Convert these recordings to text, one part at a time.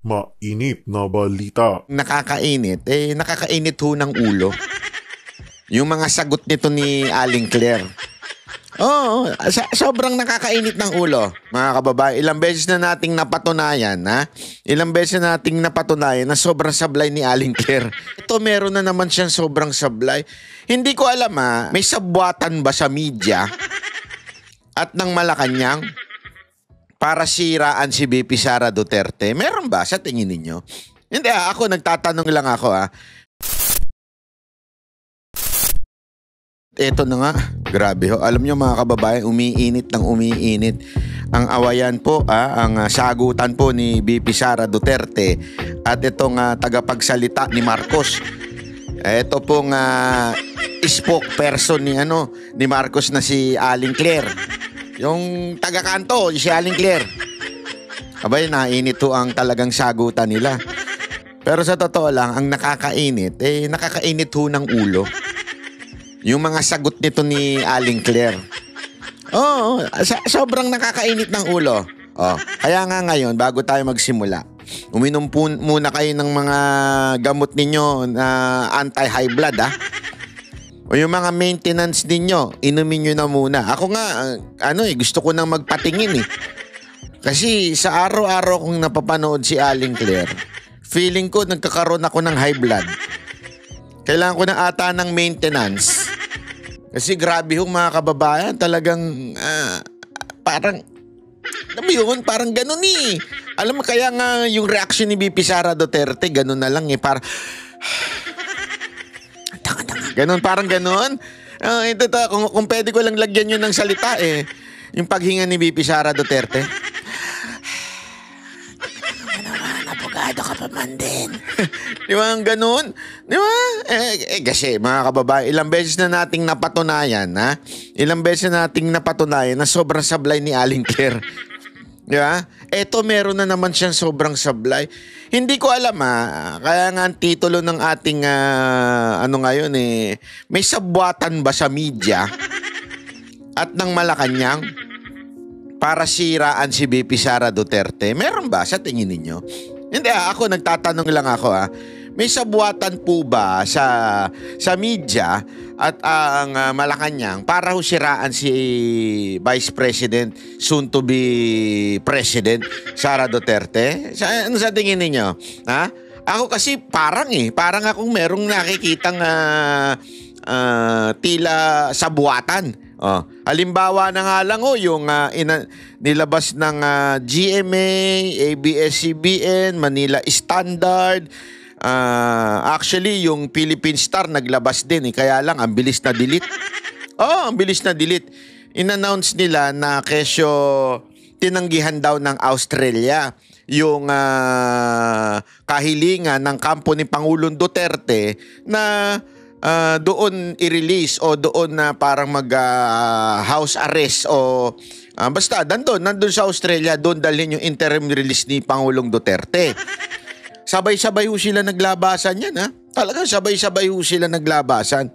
Mainit na balita. Nakakainit. Nakakainit ho ng ulo. Yung mga sagot nito ni Aling Claire. Oo, sobrang nakakainit ng ulo, mga kababae. Ilang beses na nating napatunayan, ha? Ilang beses na nating napatunayan na sobrang sablay ni Aling Claire. Ito, meron na naman siyang sobrang sablay. Hindi ko alam, ha? May sabwatan ba sa media at ng Malacanang para siraan si VP Sara Duterte? Meron ba sa tingin ninyo? Hindi, ako nagtatanong lang ako, ha? Ito na nga, grabe ho. Alam nyo mga kababayan, umiinit ng umiinit ang awayan po, ang sagutan po ni VP Sara Duterte at itong tagapagsalita ni Marcos. Ito pong spokesperson ni Marcos na si Aling Claire. Yung taga-kanto, si Aling Claire. Abay, nainit ho ang talagang sagutan nila. Pero sa totoo lang, ang nakakainit, nakakainit ho ng ulo. Yung mga sagot nito ni Aling Claire. Oo, sobrang nakakainit ng ulo. Kaya nga ngayon, bago tayo magsimula, uminom muna kayo ng mga gamot ninyo na anti-high blood, O yung mga maintenance ninyo, inumin nyo na muna. Ako nga, gusto ko nang magpatingin. Kasi sa araw-araw kong napapanood si Aling Claire, feeling ko nagkakaroon ako ng high blood. Kailangan ko na ata ng maintenance. Kasi grabe yung mga kababayan, talagang parang, alam mo yun, parang ganun Alam mo, kaya nga yung reaction ni VP Sara Duterte, ganun na lang parang, ganun, parang ganun. Kung pwede ko lang lagyan yun ng salita yung paghinga ni VP Sara Duterte. Abogado ka pa man din. Di ba ang ganun? Di ba? Kasi mga kababae, ilang beses na nating napatunayan, Ilang beses na nating napatunayan na sobrang sablay ni Aling Claire. Di ba? Eto, meron na naman siyang sobrang sablay. Hindi ko alam, Kaya nga ang titulo ng ating, ngayon, may sabwatan ba sa media at ng Malacanang para siraan si VP Sara Duterte? Meron ba sa tingin ninyo? Hindi, ako nagtatanong lang ako, May sabwatan po ba sa media at ang Malacanang para siraan si Vice President, soon to be President Sara Duterte? Ano sa tingin ninyo? Ako kasi parang akong merong nakikitang tila sabwatan. Halimbawa na nga lang yung nilabas ng GMA, ABS-CBN, Manila Standard. Actually, yung Philippine Star naglabas din kaya lang ang bilis na delete. Ang bilis na delete. In-announce nila na kesyo tinanggihan daw ng Australia yung kahilingan ng kampo ni Pangulong Duterte na doon i-release o doon na parang mag-house arrest o basta nandun sa Australia, doon dalhin yung interim release ni Pangulong Duterte. Sabay-sabay ho sila naglabasan yan, Talagang sabay-sabay ho sila naglabasan.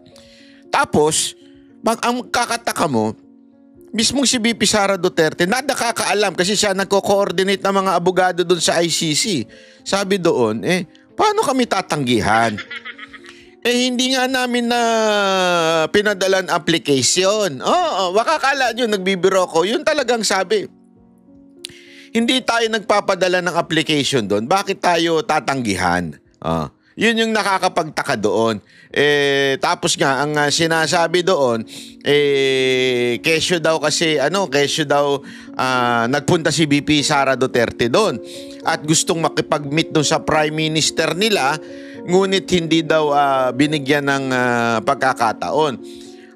Tapos, ang kakataka mo, mismong si VP Sara Duterte, nakakaalam kasi siya nagko-coordinate ng mga abogado doon sa ICC. Sabi doon, paano kami tatanggihan? Hindi nga namin na pinadalan application. Wakakala nyo, nagbibiro ko. Yun talagang sabi. Hindi tayo nagpapadala ng application doon. Bakit tayo tatanggihan? Yun yung nakakapagtaka doon. Tapos nga, ang sinasabi doon, kesyo daw kasi, nagpunta si VP Sara Duterte doon. At gustong makipag-meet doon sa Prime Minister nila, ngunit hindi daw binigyan ng pagkakataon.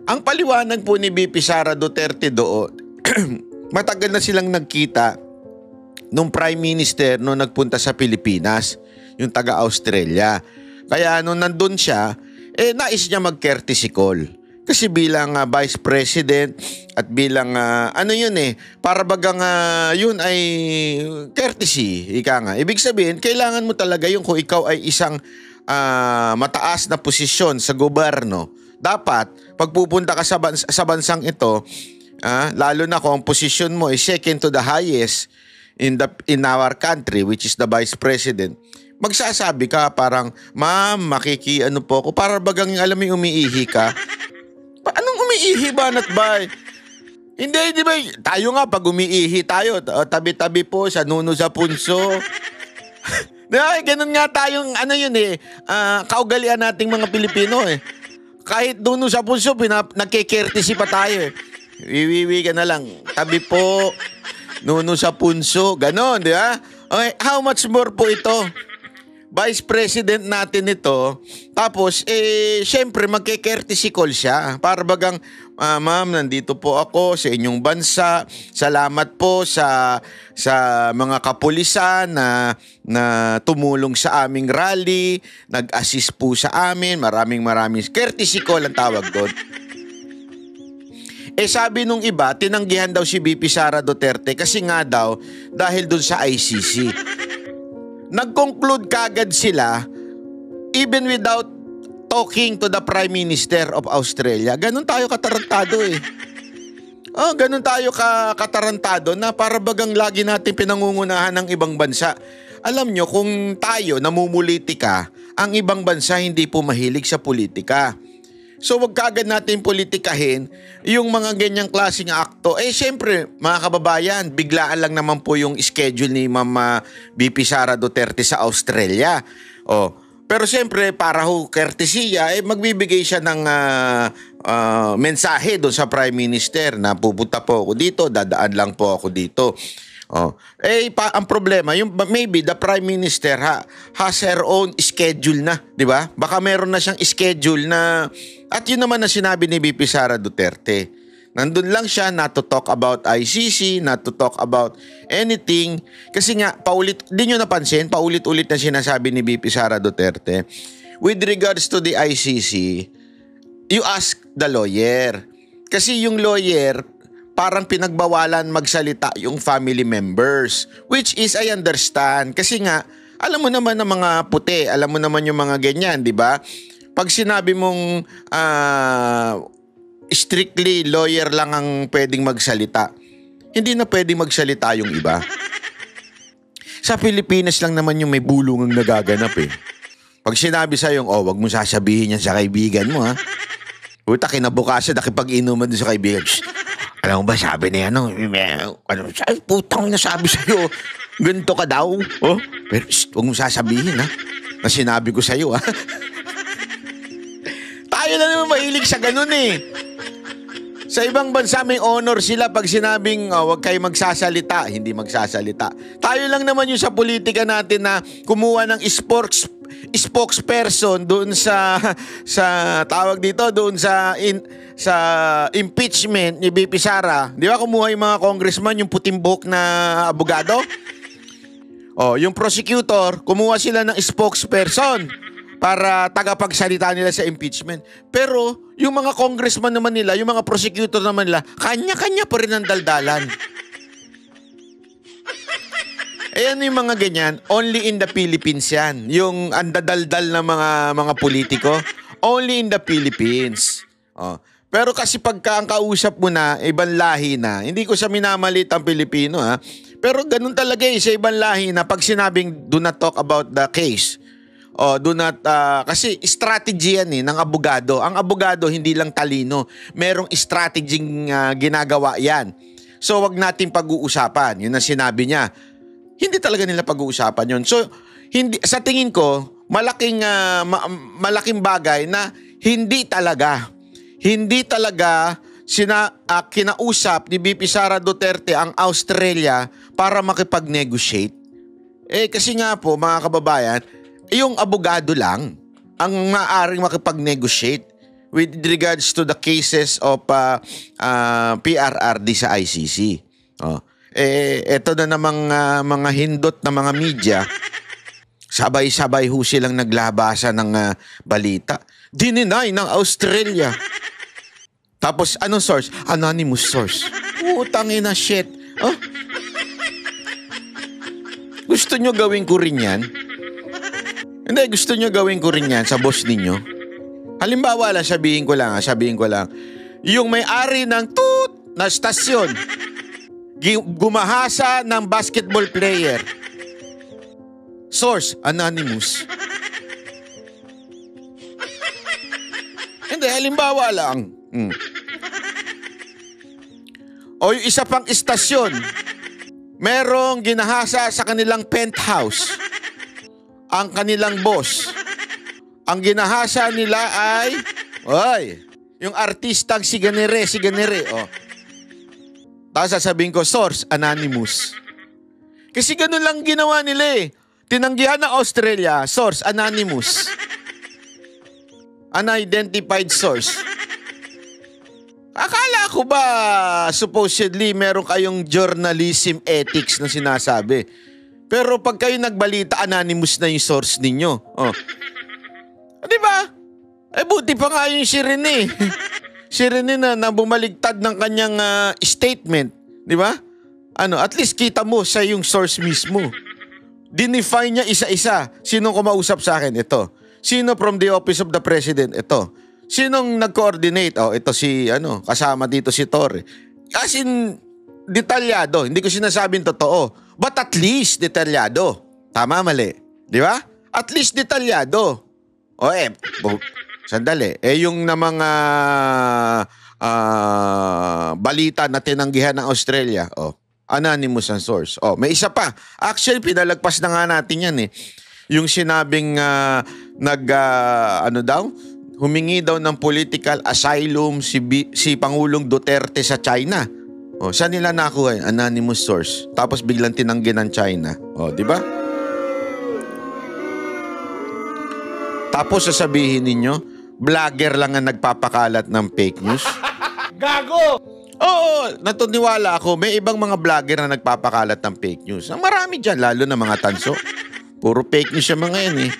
Ang paliwanag po ni VP Sara Duterte doon, matagal na silang nagkita nung Prime Minister nung nagpunta sa Pilipinas, yung taga-Australia. Kaya nung nandun siya, nais niya mag-courtesy call. Kasi bilang Vice President at bilang para bagang yun ay courtesy, ika nga. Ibig sabihin, kailangan mo talaga yung kung ikaw ay isang mataas na posisyon sa gobyerno. Dapat, pag pupunta ka sa bansang ito, lalo na kung ang posisyon mo ay second to the highest, in our country, which is the Vice President, magsasabi ka parang, ma'am, ano po ako, para bagang alam mo umiihi ka. Anong umiihi ba, Natbay? Hindi, di ba? Tayo nga, pag umiihi tayo, tabi-tabi po, sa nuno sa punso. Ganun nga tayong, kaugalian nating mga Pilipino eh. Kahit nuno sa punso, nagkikertisi pa tayo eh. Wiwiwi ka na lang, tabi po, nuno sa punso, ganon, di ba? Okay, how much more po ito? Vice President natin ito, tapos, syempre, magkikertisi call siya. Para bagang, ma'am, nandito po ako sa inyong bansa. Salamat po sa mga kapulisan na tumulong sa aming rally, nag-assist po sa amin. Maraming courtesy call ang tawag doon. Sabi nung iba, tinanggihan daw si VP Sara Duterte kasi nga daw dahil dun sa ICC. Nag-conclude kagad sila even without talking to the Prime Minister of Australia. Ganun tayo katarantado eh. Ganun tayo katarantado na para bagang lagi natin pinangungunahan ng ibang bansa. Alam nyo, kung tayo namumulitika, ang ibang bansa hindi po mahilig sa politika. So wag kagad natin politikahin yung mga ganyang klaseng akto. Siyempre, mga kababayan, biglaan lang naman po yung schedule ni Mama VP Sara Duterte sa Australia. Pero siyempre, para ho courtesya, magbibigay siya ng mensahe doon sa Prime Minister na pupunta po ako dito, dadaan lang po ako dito. Ang problema, maybe the Prime Minister has her own schedule na, di ba? Baka meron na siyang schedule na, at yun naman na sinabi ni VP Sara Duterte. Nandun lang siya not to talk about ICC, not to talk about anything. Kasi nga, di nyo napansin, paulit-ulit na sinasabi ni VP Sara Duterte. With regards to the ICC, you ask the lawyer. Kasi yung lawyer, parang pinagbawalan magsalita yung family members. Which is, I understand. Kasi nga, alam mo naman ng mga puti, alam mo naman yung mga ganyan, di ba? Pag sinabi mong strictly lawyer lang ang pwedeng magsalita, hindi na pwedeng magsalita yung iba. Sa Pilipinas lang naman yung may bulong ang nagaganap eh. Pag sinabi sa'yo, wag mo sasabihin yan sa kaibigan mo ha. Puta, kinabukasan, nakipag-inuman din sa kaibigan. Alam mo ba, sabi niya, putang nasabi sa'yo, ganito ka daw. Pero huwag mo sasabihin ha, na sinabi ko sa'yo ha. Tayo na naman mahilig sa ganun eh. Sa ibang bansa may honor sila pag sinabing huwag kayo magsasalita, hindi magsasalita. Tayo lang naman yung sa politika natin na kumuha ng spokesperson doon sa tawag dito, doon sa impeachment ni VP Sara. Di ba kumuha yung mga congressman, yung puting buhok na abogado? Yung prosecutor, kumuha sila ng spokesperson para tagapagsalita nila sa impeachment. Pero yung mga congressman naman nila, yung mga prosecutor naman nila, kanya-kanya pa rin ang daldalan. Ayan yung mga ganyan, only in the Philippines yan. Yung andadaldal na mga politiko, only in the Philippines. Pero kasi pagka ang kausap mo na, ibang lahi na, hindi ko sa minamalit ang Pilipino ha, pero ganun talaga sa ibang lahi na pag sinabing do not talk about the case, do not, kasi strategy yan ng abogado. Ang abogado hindi lang talino, merong strategy ginagawa yan. So wag natin pag-uusapan, yun ang sinabi niya. Hindi talaga nila pag-uusapan yun. So hindi, sa tingin ko, malaking bagay na hindi talaga kinausap ni VP Sara Duterte ang Australia para makipag-negotiate. Kasi nga po mga kababayan, yung abogado lang ang maaaring makipag-negotiate with regards to the cases of PRRD sa ICC. Eto na namang mga hindot na mga media, sabay-sabay ho silang naglabasa ng balita. Dininay ng Australia. Tapos, anong source? Anonymous source. Utangin na shit. Gusto nyo gawin ko rin yan? Hindi, gusto nyo gawin ko rin yan sa boss ninyo? Halimbawa lang, sabihin ko lang. Yung may-ari ng na stasyon, Gumahasa ng basketball player. Source, anonymous. Hindi, halimbawa lang. O yung isa pang istasyon, merong ginahasa sa kanilang penthouse ang kanilang boss. Ang ginahasa nila ay, yung artistang si ganire. Oh. Tapos sasabihin ko, source, anonymous. Kasi ganun lang ginawa nila eh. Tinanggihan ng Australia, source, anonymous. Unidentified source. Akala ko ba supposedly meron kayong journalism ethics na sinasabi. Pero pag kayo nagbalita, anonymous na yung source ninyo. Oh. Di ba? Buti pa nga yung si Rene. Si Rene na bumaligtad ng kanyang statement. Di ba? At least kita mo sa yung source mismo. Dinefine niya isa-isa. Sinong kumausap sa akin? Ito. Sino from the office of the president? Ito. Sinong nag-coordinate? Ito si, kasama dito si Torre. As in, detalyado. Hindi ko sinasabing totoo. But at least detalyado. Tama, mali. Di ba? At least detalyado. Sandali. Yung na mga balita na tinanggihan ng Australia. Anonymous ang source. May isa pa. Actually, pinalagpas na nga natin yan eh. Yung sinabing humingi daw ng political asylum si Pangulong Duterte sa China. Saan nila nakuha? Anonymous source. Tapos biglang tinanggi ng China. Di ba? Tapos sasabihin ninyo, vlogger lang ang nagpapakalat ng fake news. Gago! Oo, natuniwala ako. May ibang mga vlogger na nagpapakalat ng fake news. Ang marami dyan, lalo na mga tanso. Puro fake news yung mga yan eh.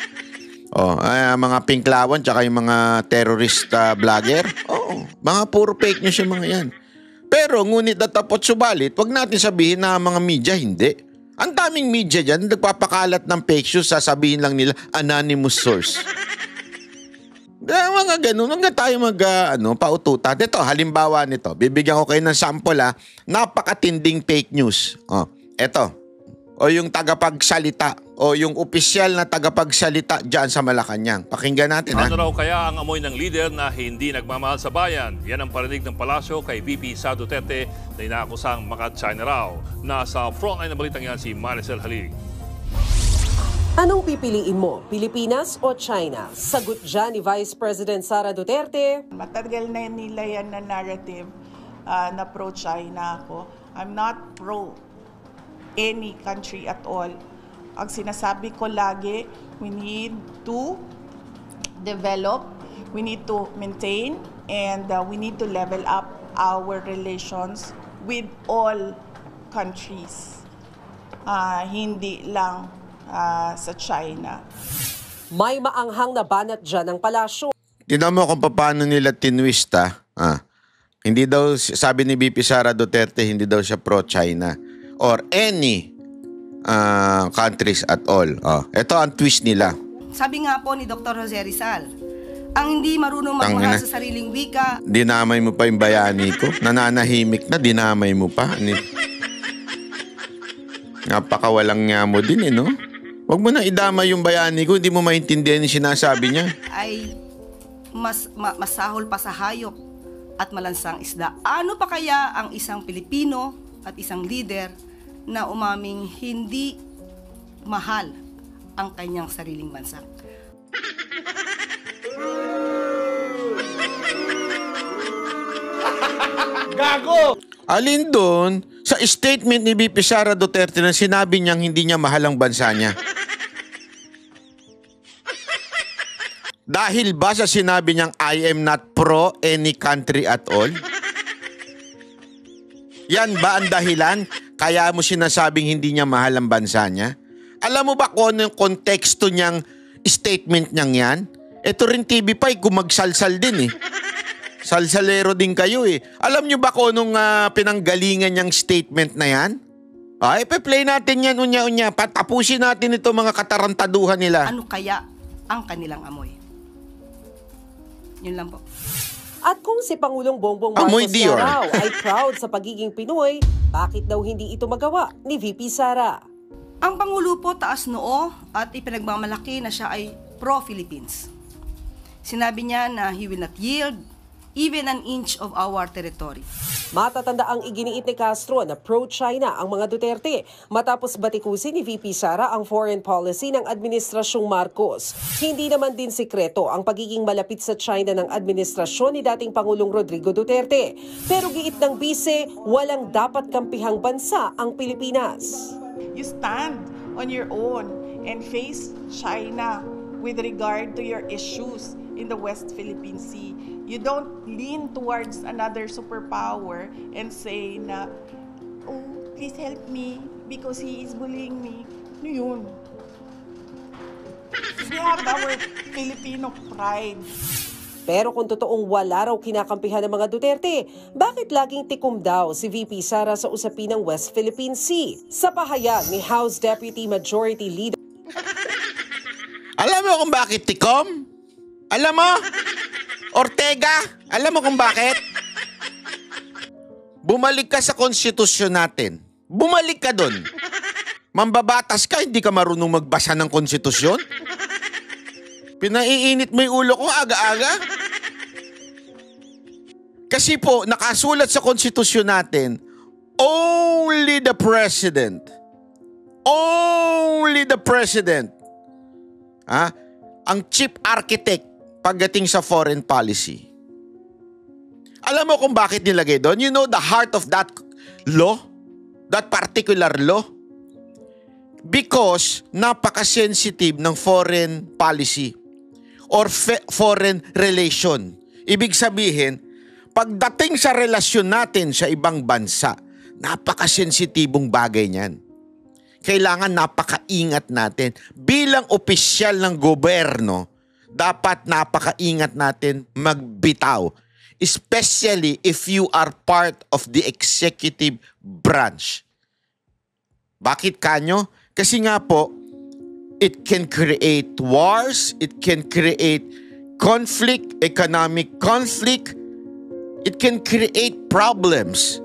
Mga pinklawan tsaka yung mga terrorist vlogger. Mga puro fake news yung mga yan. Pero ngunit natapot subalit, wag natin sabihin na mga media hindi. Ang daming media dyan, nagpapakalat ng fake news, sasabihin lang nila anonymous source. Mga ganun, huwag na tayo paututan. Ito, halimbawa nito, bibigyan ko kayo ng sample napakatinding fake news. Ito, o yung tagapagsalita, o yung opisyal na tagapagsalita dyan sa Malacanang. Pakinggan natin Ano raw kaya ang amoy ng lider na hindi nagmamahal sa bayan? Yan ang parinig ng palasyo kay VP Sara Duterte na inaakusang maka-China raw. Nasa frontline na balitang yan si Maricel Halig. Anong pipiliin mo, Pilipinas o China? Sagot dyan ni Vice President Sara Duterte. Matagal na nila yan na narrative na pro-China ako. I'm not pro any country at all. Ang sinasabi ko lagi, we need to develop, we need to maintain, and we need to level up our relations with all countries. Hindi lang sa China. May maanghang na banat dyan ng palasyo. Tignan mo kung paano nila tinwista. Hindi daw, sabi ni VP Sara Duterte, hindi daw siya pro-China or any countries at all. Ito ang twist nila. Sabi nga po ni Dr. Jose Rizal, ang hindi marunong magmahal sa sariling wika. Dinamay mo pa yung bayani ko. Nananahimik na, dinamay mo pa. Napakawalang nga mo din no? Huwag mo na idamay yung bayani ko, hindi mo maintindihan yung sinasabi niya. Ay masahol pa sa hayop at malansang isda. Ano pa kaya ang isang Pilipino at isang leader na umaming hindi mahal ang kanyang sariling bansa? Gago! Alin doon sa statement ni VP Sara Duterte na sinabi niyang hindi niya mahal ang bansa niya? Dahil ba sa sinabi niyang I am not pro any country at all? Yan ba ang dahilan kaya mo sinasabing hindi niya mahal ang bansa niya? Alam mo ba kung ano yung konteksto niyang statement niyang yan? Ito rin TV5 gumagsalsal din eh. Salsalero din kayo eh. Alam niyo ba kung anong pinanggalingan niyang statement na yan? Ipe-play natin yan unya-unya. Patapusin natin ito mga katarantaduhan nila. Ano kaya ang kanilang amoy? Yun lang po. At kung si Pangulong Bongbong Amoy Marcos Dior. nga raw ay proud sa pagiging Pinoy, bakit daw hindi ito magawa ni VP Sara? Ang Pangulo po taas noo at ipinagmamalaki na siya ay pro-Philippines. Sinabi niya na he will not yield even an inch of our territory. Matatanda ang iginiit ni Castro na pro-China ang mga Duterte matapos batikusin ni VP Sara ang foreign policy ng Administrasyong Marcos. Hindi naman din sikreto ang pagiging malapit sa China ng administrasyon ni dating Pangulong Rodrigo Duterte. Pero giit ng bise, walang dapat kampihang bansa ang Pilipinas. You stand on your own and face China with regard to your issues in the West Philippine Sea. You don't lean towards another superpower and say na, oh, please help me because he is bullying me. Ano yun? We have our Filipino pride. Pero kung totoong wala raw kinakampihan ng mga Duterte, bakit laging tikom daw si VP Sara sa usapin ng West Philippine Sea? Sa pahayag ni House Deputy Majority Leader Alam mo kung bakit tikom? Alam mo? Ortega, alam mo kung bakit? Bumalik ka sa konstitusyon natin. Bumalik ka dun. Mambabatas ka, hindi ka marunong magbasa ng konstitusyon? Pinaiinit mo yung ulo ko aga-aga? Kasi po, nakasulat sa konstitusyon natin, only the president, ang chief architect pagdating sa foreign policy. Alam mo kung bakit nilagay doon? You know the heart of that law? That particular law? Because napaka-sensitive ng foreign policy or foreign relation. Ibig sabihin, pagdating sa relasyon natin sa ibang bansa, napaka-sensitibong bagay niyan. Kailangan napaka-ingat natin. Bilang opisyal ng gobyerno, dapat napaka-ingat natin magbitaw. Especially if you are part of the executive branch. Bakit kanyo? Kasi nga po, it can create wars, it can create conflict, economic conflict, it can create problems.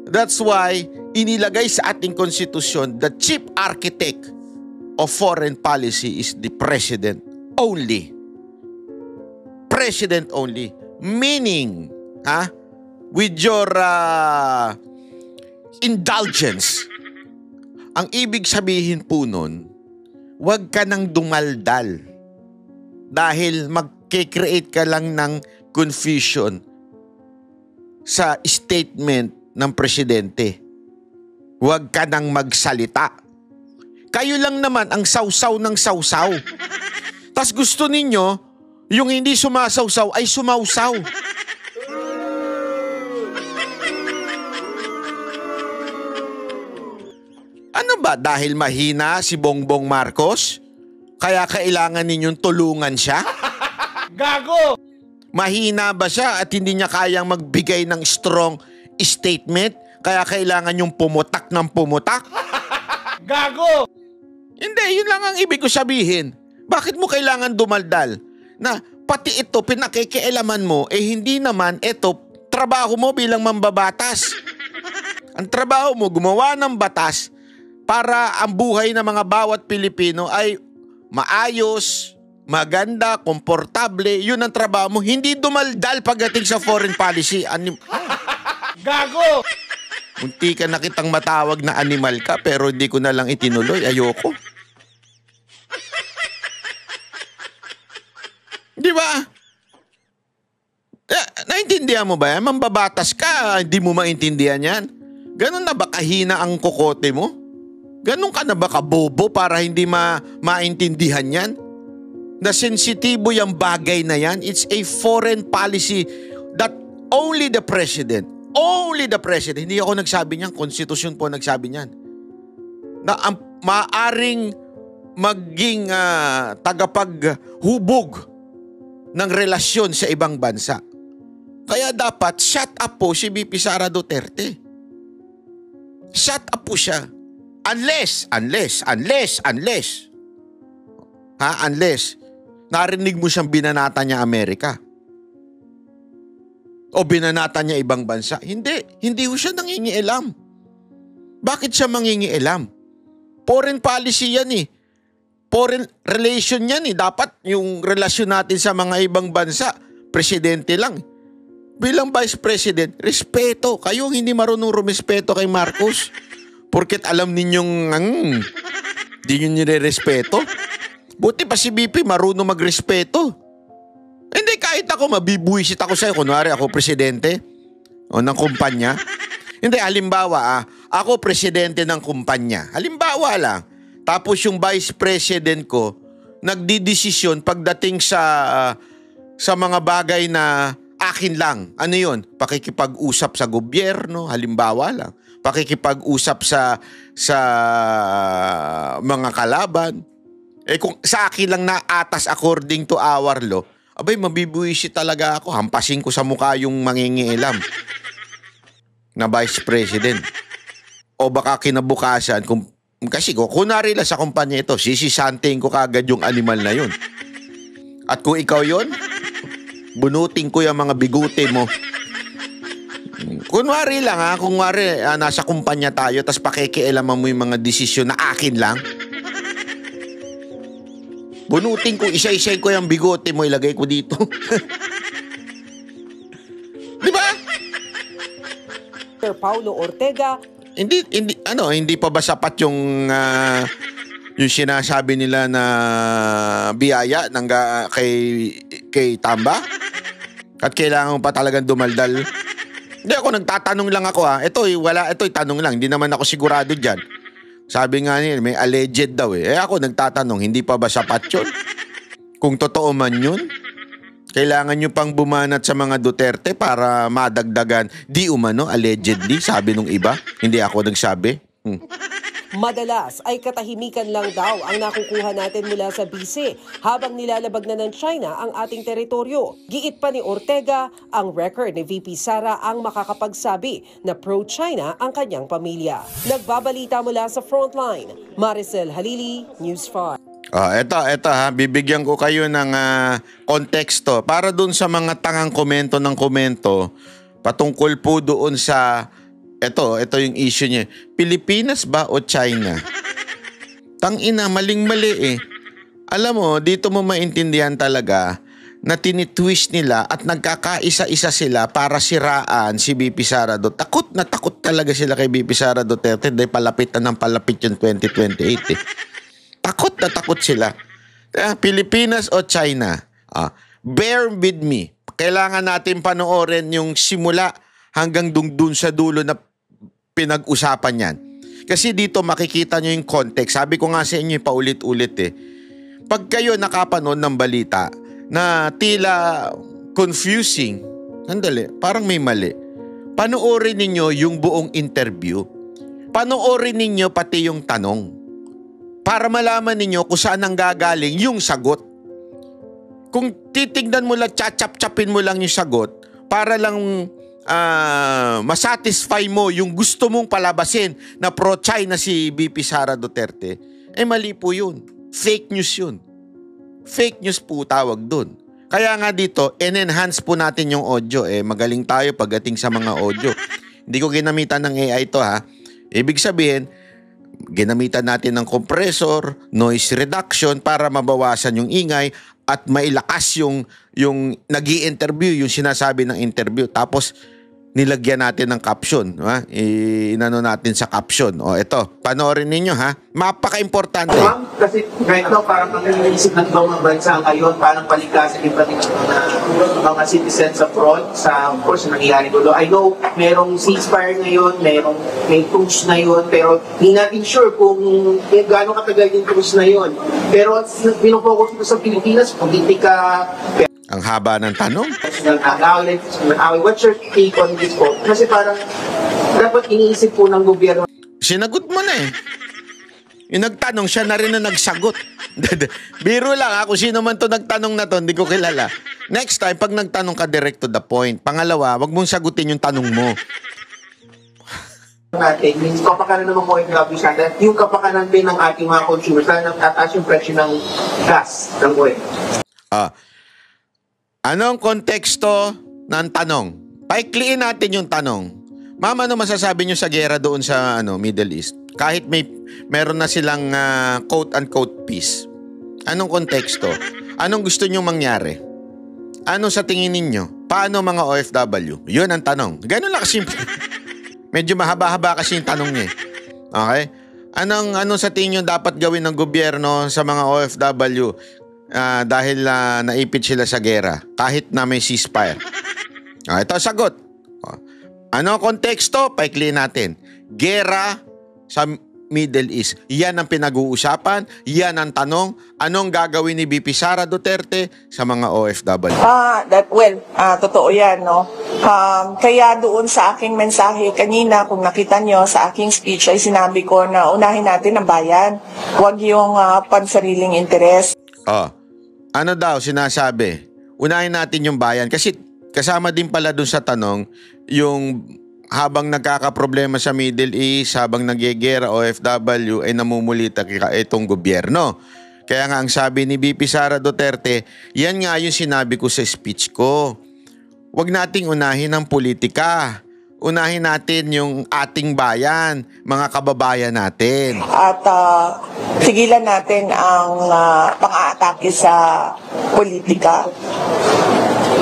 That's why inilagay sa ating konstitusyon, the chief architect of foreign policy is the president only. President only. Meaning, with your indulgence, ang ibig sabihin po nun, huwag ka nang dumaldal dahil magkikreate ka lang ng confusion sa statement ng presidente. Huwag ka nang magsalita. Kayo lang naman ang sausaw ng sausaw. Tas gusto ninyo, yung hindi sumasawsaw ay sumawsaw. Ano ba? Dahil mahina si Bongbong Marcos? Kaya kailangan ninyong tulungan siya? Gago! Mahina ba siya at hindi niya kayang magbigay ng strong statement? Kaya kailangan yung pumutak ng pumutak? Gago! Hindi, yun lang ang ibig ko sabihin. Bakit mo kailangan dumaldal? Na pati ito, pinakikialaman mo, hindi naman ito, trabaho mo bilang mambabatas. Ang trabaho mo, gumawa ng batas para ang buhay ng mga bawat Pilipino ay maayos, maganda, komportable. Yun ang trabaho mo. Hindi dumaldal pagdating sa foreign policy. Gago! Munti ka na kitang matawag na animal ka pero hindi ko na lang itinuloy. Ayoko. Di ba? Naintindihan mo ba yan? Mambabatas ka, hindi mo maintindihan yan. Ganon na ba kahina ang kokote mo? Ganon ka na ba kabobo para hindi maintindihan yan? Na sensitibo yung bagay na yan. It's a foreign policy that only the president, hindi ako nagsabi niyan, konstitusyon po nagsabi niyan, na ang maaring maging tagapaghubog ng relasyon sa ibang bansa. Kaya dapat shut up po si VP Sara Duterte. Shut up po siya. Unless narinig mo siyang binanata niya Amerika. O binanatan niya ibang bansa? Hindi. Hindi ho siya nangingialam. Bakit siya mangingialam? Foreign policy yan eh. Foreign relation yan eh. Dapat yung relasyon natin sa mga ibang bansa, presidente lang. Bilang vice president, respeto. Kayo hindi marunong rumispeto kay Marcos. Porket alam ninyong di nyo nire-respeto. Buti pa si BP marunong magrespeto. Hindi, kahit ako mabibuisit ako sa'yo. Kunwari ako presidente o ng kumpanya. Hindi, halimbawa ako presidente ng kumpanya. Halimbawa lang. Tapos yung vice president ko nagdidesisyon pagdating sa mga bagay na akin lang. Ano yun? Pakikipag-usap sa gobyerno, halimbawa lang. Pakikipag-usap sa mga kalaban. Kung sa akin lang na atas according to our law, abay, mabibuisit talaga ako. Hampasin ko sa mukha yung mangingialam na vice president. O baka kinabukasan, kasi kunwari lang sa kumpanya ito, sisisanting ko kagad yung animal na yun. At kung ikaw yun, bunutin ko yung mga biguti mo. Kunwari lang kunwari nasa kumpanya tayo, tas pakikialaman mo yung mga desisyon na akin lang. Bunutin ko, isa-isay ko yung bigote mo, ilagay ko dito. Di ba? Sir Paulo Ortega, hindi pa ba sapat yung sinasabi nila na biyaya kay Tamba? At kailangan mo pa talagang dumaldal? Hindi, ako nagtatanong lang ako Ito'y tanong lang, hindi naman ako sigurado dyan. Sabi nga niya, may alleged daw ako nagtatanong, hindi pa ba sapat yun? Kung totoo man yun, kailangan nyo pang bumanat sa mga Duterte para madagdagan. Di umano, allegedly, sabi nung iba. Hindi ako nagsabi. madalas ay katahimikan lang daw ang nakukuha natin mula sa BC habang nilalabag na ng China ang ating teritoryo. Giit pa ni Ortega, ang record ni VP Sara ang makakapagsabi na pro-China ang kanyang pamilya. Nagbabalita mula sa Frontline, Maricel Halili, News 5. Eto bibigyan ko kayo ng konteksto para dun sa mga tangang komento ng komento patungkol po doon sa ito yung issue niya. Pilipinas ba o China? Tangina, maling-mali . Alam mo, dito mo maintindihan talaga na tinitwist nila at nagkakaisa-isa sila para siraan si BP Sara Duterte. Takot na takot talaga sila kay BP Sara Duterte dahil palapit na ng palapit yung 2028 . Takot na takot sila. Pilipinas o China? Bear with me. Kailangan natin panoorin yung simula hanggang dun sa dulo na pinag-usapan yan. Kasi dito makikita nyo yung context. Sabi ko nga sa inyo, paulit-ulit . Pag kayo nakapanood ng balita na tila confusing, sandali, parang may mali. Panoorin ninyo yung buong interview. Panoorin ninyo pati yung tanong. Para malaman ninyo kung saan ang gagaling yung sagot. Kung titignan mo lang, chachap-chapin mo lang yung sagot, para lang masatisfy mo yung gusto mong palabasin na pro-China si BP Sara Duterte, mali po yun. Fake news yun. Fake news po tawag dun. Kaya nga dito, enhance po natin yung audio. Magaling tayo pagdating sa mga audio. Hindi ko ginamitan ng AI to Ibig sabihin, ginamitan natin ng compressor, noise reduction para mabawasan yung ingay at mailakas yung nag-i-interview, yung sinasabi ng interview. Tapos nilagyan natin ng caption. Inano natin sa caption. Ito, panoorin ninyo Mapaka-importante. Kasi right now, parang ang iniisip ng ibang mga bansa ngayon, parang palikasin yung pati mga citizens abroad sa, of course, nangyayari gulo. I know, merong ceasefire ngayon, may truce na yun, pero hindi natin sure kung gaano katagal yung truce na yun. Pero pinufocus ko sa Pilipinas, politika, ang haba ng tanong. What's your take on this po? Kasi parang dapat iniisip po ng gobyerno. Sinagot mo na Yung nagtanong, siya na rin na nagsagot. Biro lang kung sino man to nagtanong na to, hindi ko kilala. Next time, pag nagtanong ka direct to the point. Pangalawa, wag mong sagutin yung tanong mo. Natin, means kapakanan naman po yung kapakanan din ng ating mga consumers, lalo nagtataas yung presyo ng gas, ng oil. Anong konteksto ng tanong? paikliin natin yung tanong. Ma'am, ano masasabi nyo sa gera doon sa Middle East? Kahit meron na silang quote-unquote peace. Anong konteksto? Anong gusto nyo mangyari? Ano sa tingin ninyo? Paano mga OFW? Yun ang tanong. Ganun lang kasimple. Medyo mahaba-haba kasi yung tanong niya. Okay? Anong sa tingin nyo dapat gawin ng gobyerno sa mga OFW dahil naipit sila sa gera kahit na may ceasefire? Ito sagot. Ano ang konteksto? Paikliin natin. Gera sa Middle East. Yan ang pinag-uusapan. Yan ang tanong. Anong gagawin ni VP Sara Duterte sa mga OFW? Totoo yan, no? Kaya doon sa aking mensahe kanina, kung nakita nyo sa aking speech, ay sinabi ko na unahin natin ang bayan. Huwag yung pansariling interes. Ano daw sinasabi? Unahin natin yung bayan. Kasi kasama din pala doon sa tanong, yung habang nagkakaproblema sa Middle East, habang nagyegera OFW, ay namumulita itong gobyerno. Kaya nga ang sabi ni VP Sara Duterte, yan nga yung sinabi ko sa speech ko. Huwag nating unahin ang politika. Unahin natin yung ating bayan, mga kababayan natin. At sigilan natin ang pang-aatake sa politika.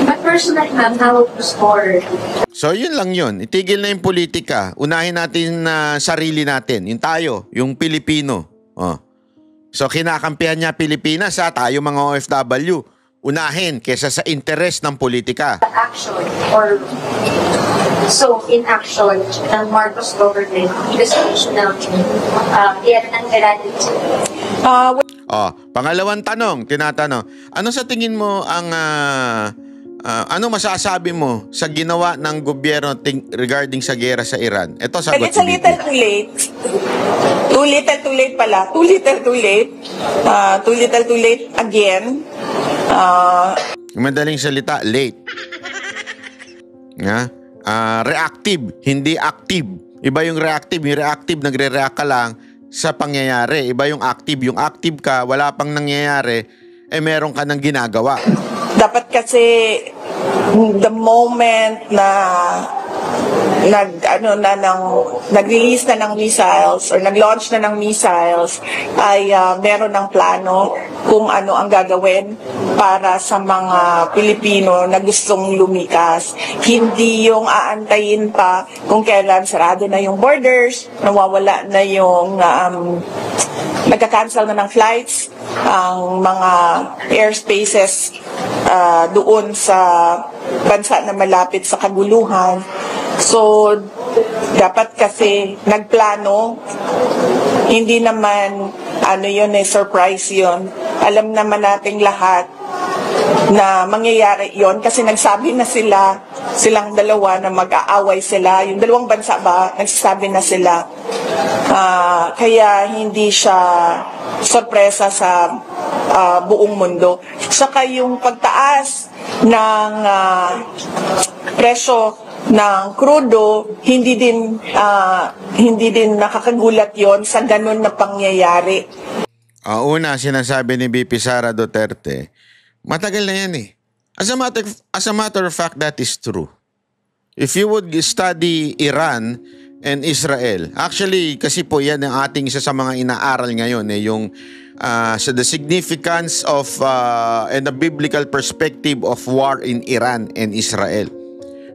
But personally, ma'am, how to score? So yun lang yun. Itigil na yung politika. Unahin natin sarili natin. Yung tayo, yung Pilipino. So kinakampihan niya Pilipinas, tayo mga OFW. Unahin kesa sa interes ng politika. Action or so in action ng Marcos government, investigation ng pangalawang tanong, tinatanong. Ano sa tingin mo ang ano masasabi mo sa ginawa ng gobyerno regarding sa gera sa Iran? Ito sagot. It's a little too late. Too little too late pala. Too little too late. Too little too late again. Madaling salita, late. Reactive, hindi active. Iba yung reactive. Yung reactive, nagre-react ka lang sa pangyayari. Iba yung active. Yung active ka, wala pang nangyayari, meron ka nang ginagawa. Dapat kasi the moment na nag-release na ng missiles or nag-launch na ng missiles ay meron ng plano kung ano ang gagawin para sa mga Pilipino na gustong lumikas. Hindi yung aantayin pa kung kailan sarado na yung borders, nawawala na yung nagka-cancel na ng flights, ang mga airspaces doon sa bansa na malapit sa kaguluhan. So, dapat kasi nagplano, hindi naman surprise yun. Alam naman nating lahat na mangyayari yon kasi nagsabi na silang dalawa na mag-aaway sila. Yung dalawang bansa ba, nagsasabi na sila. Kaya hindi siya sorpresa sa buong mundo. Saka yung pagtaas ng presyo ng krudo, hindi din nakakagulat yon sa ganun na pangyayari. Una, sinasabi ni VP Sara Duterte, matagal na yan eh. As a matter of fact, that is true. If you would study Iran and Israel, actually, kasi po yan ang ating isa sa mga inaaral ngayon, yung the significance of and the biblical perspective of war in Iran and Israel.